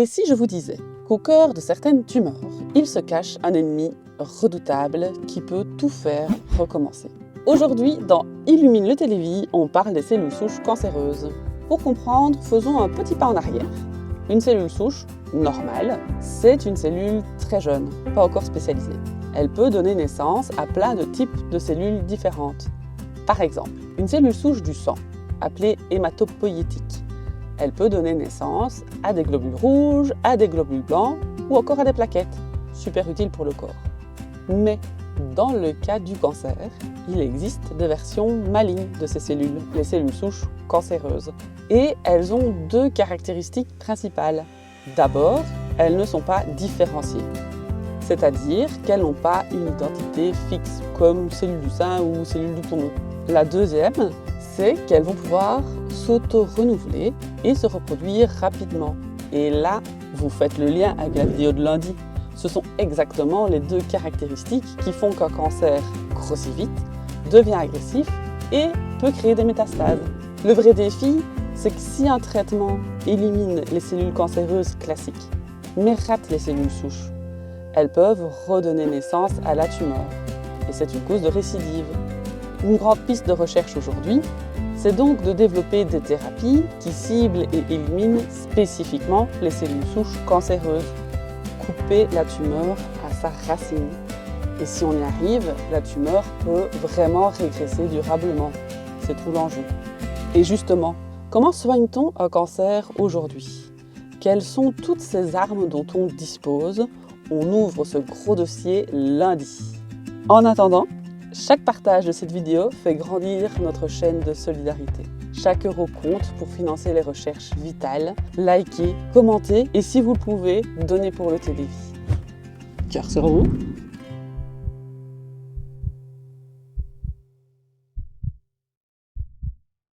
Et si je vous disais qu'au cœur de certaines tumeurs, il se cache un ennemi redoutable qui peut tout faire recommencer? Aujourd'hui, dans Illumine le Télévis, on parle des cellules souches cancéreuses. Pour comprendre, faisons un petit pas en arrière. Une cellule souche normale, c'est une cellule très jeune, pas encore spécialisée. Elle peut donner naissance à plein de types de cellules différentes. Par exemple, une cellule souche du sang, appelée hématopoïétique. Elle peut donner naissance à des globules rouges, à des globules blancs ou encore à des plaquettes, super utiles pour le corps. Mais dans le cas du cancer, il existe des versions malignes de ces cellules, les cellules souches cancéreuses. Et elles ont deux caractéristiques principales. D'abord, elles ne sont pas différenciées, c'est-à-dire qu'elles n'ont pas une identité fixe, comme cellules du sein ou cellules du poumon. La deuxième, c'est qu'elles vont pouvoir s'auto-renouveler et se reproduire rapidement. Et là, vous faites le lien avec la vidéo de lundi. Ce sont exactement les deux caractéristiques qui font qu'un cancer grossit vite, devient agressif et peut créer des métastases. Le vrai défi, c'est que si un traitement élimine les cellules cancéreuses classiques, mais rate les cellules souches, elles peuvent redonner naissance à la tumeur. Et c'est une cause de récidive. Une grande piste de recherche aujourd'hui, c'est donc de développer des thérapies qui ciblent et éliminent spécifiquement les cellules souches cancéreuses. Couper la tumeur à sa racine. Et si on y arrive, la tumeur peut vraiment régresser durablement. C'est tout l'enjeu. Et justement, comment soigne-t-on un cancer aujourd'hui? Quelles sont toutes ces armes dont on dispose? On ouvre ce gros dossier lundi. En attendant, chaque partage de cette vidéo fait grandir notre chaîne de solidarité. Chaque euro compte pour financer les recherches vitales. Likez, commentez et si vous le pouvez, donnez pour le Télévis. Cœur sur vous.